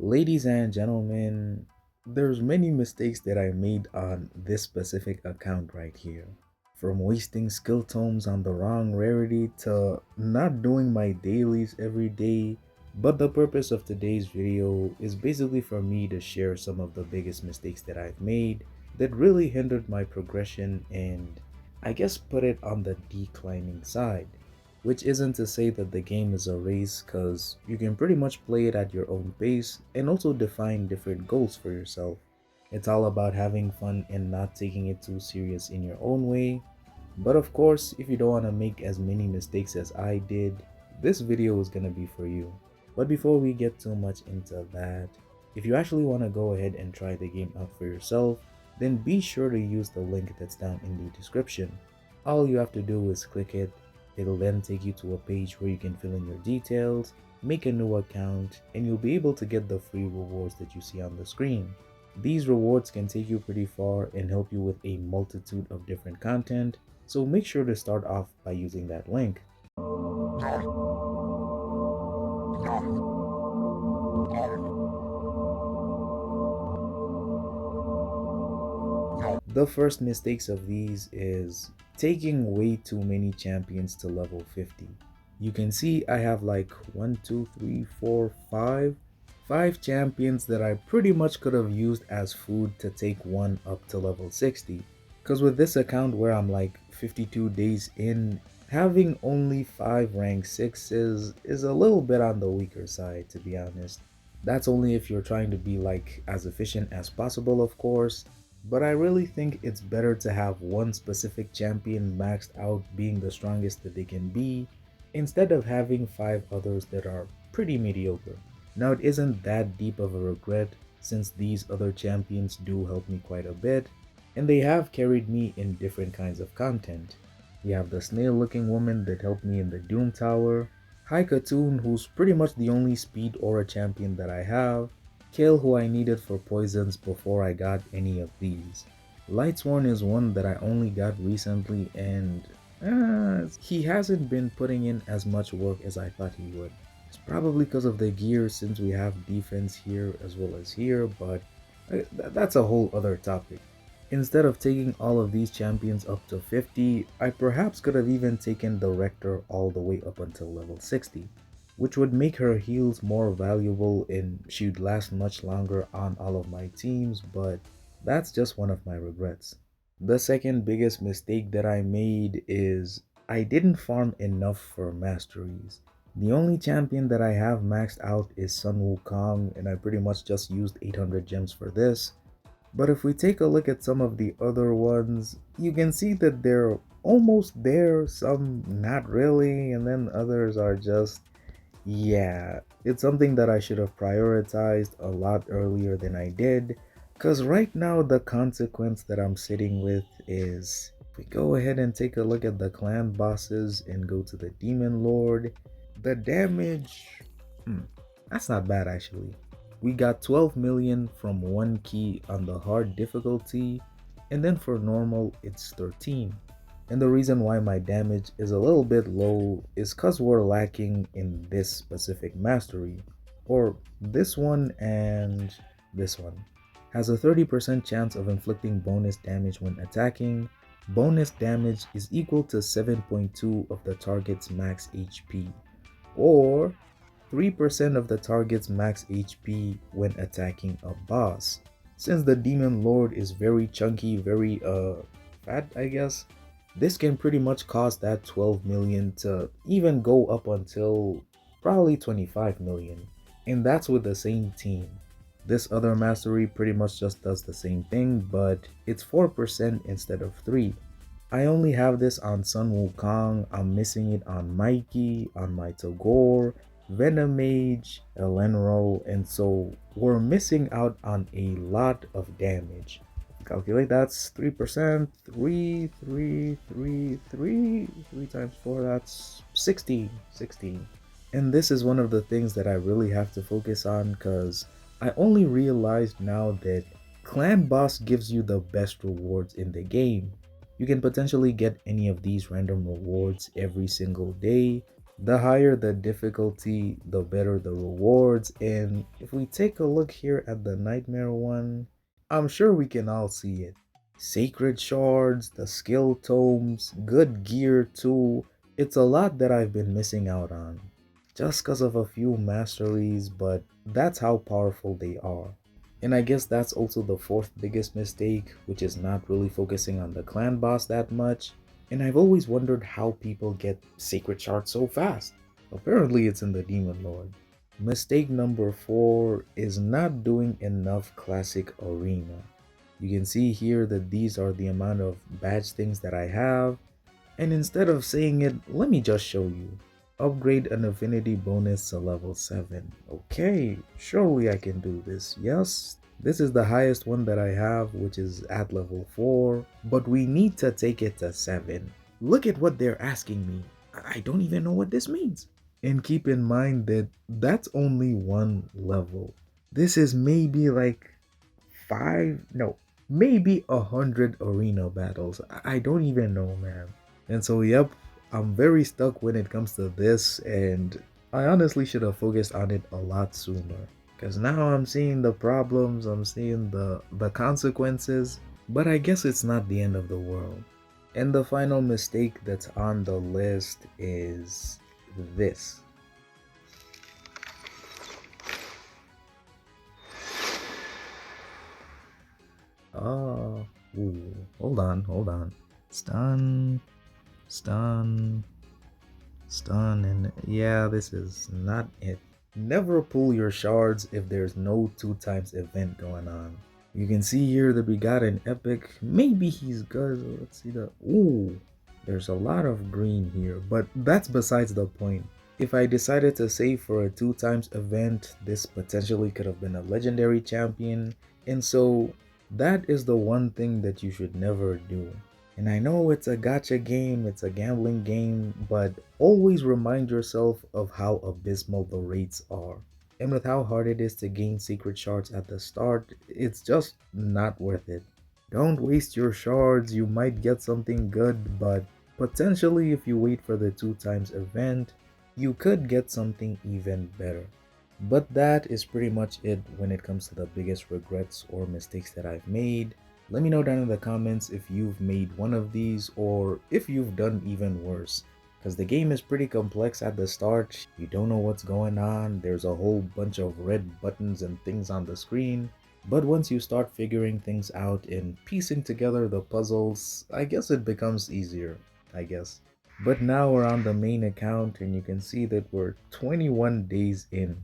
Ladies and gentlemen, there's many mistakes that I made on this specific account right here. From wasting skill tomes on the wrong rarity to not doing my dailies every day. But the purpose of today's video is basically for me to share some of the biggest mistakes that I've made that really hindered my progression and I guess put it on the declining side. Which isn't to say that the game is a race, because you can pretty much play it at your own pace and also define different goals for yourself. It's all about having fun and not taking it too serious in your own way. But of course, if you don't want to make as many mistakes as I did, this video is going to be for you. But before we get too much into that, if you actually want to go ahead and try the game out for yourself, then be sure to use the link that's down in the description. All you have to do is click it. It'll then take you to a page where you can fill in your details, make a new account, and you'll be able to get the free rewards that you see on the screen. These rewards can take you pretty far and help you with a multitude of different content, so make sure to start off by using that link. The first mistakes of these is taking way too many champions to level 50. You can see I have like 1, 2, 3, 4, 5 champions that I pretty much could have used as food to take one up to level 60. Cause with this account where I'm like 52 days in, having only 5 rank 6s is a little bit on the weaker side, to be honest. That's only if you're trying to be like as efficient as possible, of course. But I really think it's better to have one specific champion maxed out being the strongest that they can be, instead of having 5 others that are pretty mediocre. Now it isn't that deep of a regret since these other champions do help me quite a bit, and they have carried me in different kinds of content. We have the snail looking woman that helped me in the Doom Tower, Haikatoon, who's pretty much the only speed aura champion that I have, Kale, who I needed for poisons before I got any of these. Lightsworn is one that I only got recently, and he hasn't been putting in as much work as I thought he would. It's probably because of the gear since we have defense here as well as here, but that's a whole other topic. Instead of taking all of these champions up to 50, I perhaps could have even taken the Rector all the way up until level 60, which would make her heals more valuable and she'd last much longer on all of my teams, but that's just one of my regrets. The second biggest mistake that I made is I didn't farm enough for Masteries. The only champion that I have maxed out is Sun Wukong, and I pretty much just used 800 gems for this. But if we take a look at some of the other ones, you can see that they're almost there, some not really, and then others are just, yeah, it's something that I should have prioritized a lot earlier than I did. Because right now the consequence that I'm sitting with is, if we go ahead and take a look at the clan bosses and go to the Demon Lord, the damage, that's not bad actually. We got 12 million from one key on the hard difficulty, and then for normal it's 13. And the reason why my damage is a little bit low is cause we're lacking in this specific mastery, or this one and this one. Has a 30% chance of inflicting bonus damage when attacking. Bonus damage is equal to 7.2 of the target's max HP, or 3% of the target's max HP when attacking a boss. Since the Demon Lord is very chunky, very fat, I guess, this can pretty much cost that 12 million to even go up until probably 25 million. And that's with the same team. This other mastery pretty much just does the same thing, but it's 4% instead of 3. I only have this on Sun Wukong, I'm missing it on Mikey, on my Togor, Venom Mage, Elenro, and so we're missing out on a lot of damage. Calculate that's 3%, 3 times 4, that's 16. And this is one of the things that I really have to focus on, because I only realized now that Clan Boss gives you the best rewards in the game. You can potentially get any of these random rewards every single day. The higher the difficulty, the better the rewards. And if we take a look here at the Nightmare one, I'm sure we can all see it. Sacred shards, the skill tomes, good gear too. It's a lot that I've been missing out on. Just because of a few masteries, but that's how powerful they are. And I guess that's also the fourth biggest mistake, which is not really focusing on the clan boss that much. And I've always wondered how people get sacred shards so fast. Apparently it's in the Demon Lord. Mistake number 4 is not doing enough classic arena. You can see here that these are the amount of badge things that I have. And instead of saying it, let me just show you. Upgrade an affinity bonus to level 7. Okay, surely I can do this. Yes, this is the highest one that I have, which is at level 4. But we need to take it to 7. Look at what they're asking me. I don't even know what this means. And keep in mind that that's only one level. This is maybe like 5, no, maybe 100 arena battles. I don't even know, man. And so, yep, I'm very stuck when it comes to this, and I honestly should have focused on it a lot sooner. Because now I'm seeing the problems, I'm seeing the consequences, but I guess it's not the end of the world. And the final mistake that's on the list is this. Oh, ooh, hold on. Stun, stun, stun, and yeah, this is not it. Never pull your shards if there's no 2x event going on. You can see here that we got an epic. Maybe he's good. Let's see the. Ooh, there's a lot of green here, but that's besides the point. If I decided to save for a 2x event, this potentially could have been a legendary champion, and so that is the one thing that you should never do. And I know it's a gacha game, it's a gambling game, but always remind yourself of how abysmal the rates are. And with how hard it is to gain secret shards at the start, it's just not worth it. Don't waste your shards, you might get something good, but potentially if you wait for the 2x event, you could get something even better. But that is pretty much it when it comes to the biggest regrets or mistakes that I've made. Let me know down in the comments if you've made one of these or if you've done even worse. Because the game is pretty complex at the start, you don't know what's going on, there's a whole bunch of red buttons and things on the screen. But once you start figuring things out and piecing together the puzzles, I guess it becomes easier, I guess. But now we're on the main account and you can see that we're 21 days in.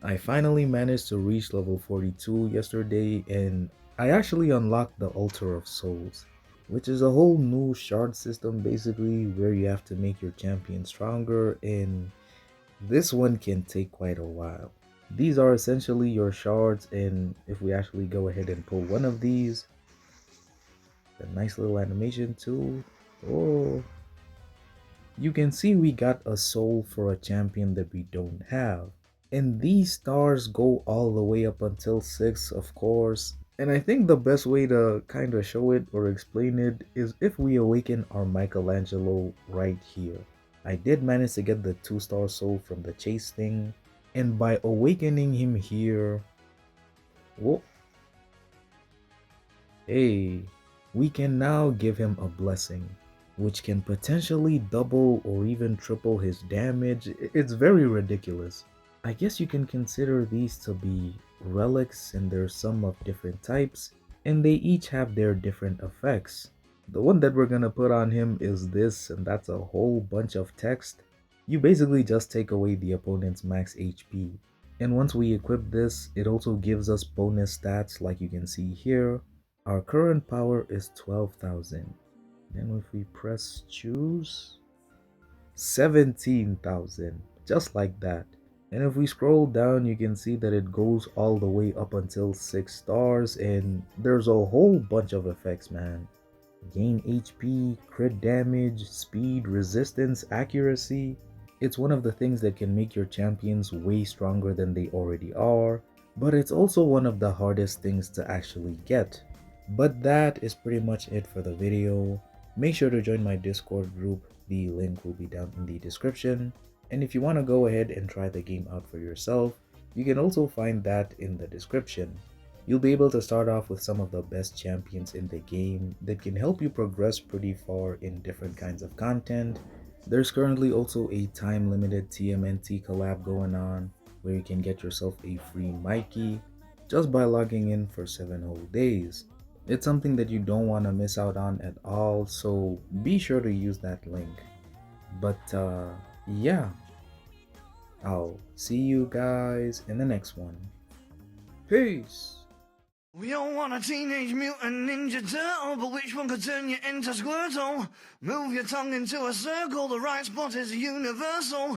I finally managed to reach level 42 yesterday, and I actually unlocked the Altar of Souls, which is a whole new shard system basically where you have to make your champion stronger, and this one can take quite a while. These are essentially your shards, and if we actually go ahead and pull one of these, a nice little animation too. Oh, you can see we got a soul for a champion that we don't have. And these stars go all the way up until 6, of course. And I think the best way to kind of show it or explain it is if we awaken our Michelangelo right here. I did manage to get the 2-star soul from the chase thing. And by awakening him here, whoa, hey, we can now give him a blessing, which can potentially double or even triple his damage. It's very ridiculous. I guess you can consider these to be relics, and there's some of different types, and they each have their different effects. The one that we're gonna put on him is this, and that's a whole bunch of text. You basically just take away the opponent's max HP. And once we equip this, it also gives us bonus stats like you can see here. Our current power is 12,000. Then if we press choose, 17,000, just like that. And if we scroll down, you can see that it goes all the way up until 6 stars, and there's a whole bunch of effects, man. Gain HP, crit damage, speed, resistance, accuracy. It's one of the things that can make your champions way stronger than they already are, but it's also one of the hardest things to actually get. But that is pretty much it for the video. Make sure to join my Discord group, the link will be down in the description. And if you want to go ahead and try the game out for yourself, you can also find that in the description. You'll be able to start off with some of the best champions in the game that can help you progress pretty far in different kinds of content. There's currently also a time-limited TMNT collab going on where you can get yourself a free Mikey just by logging in for 7 whole days. It's something that you don't want to miss out on at all, so be sure to use that link. But yeah, I'll see you guys in the next one. Peace! We all want a Teenage Mutant Ninja Turtle, but which one could turn you into Squirtle? Move your tongue into a circle, the right spot is universal.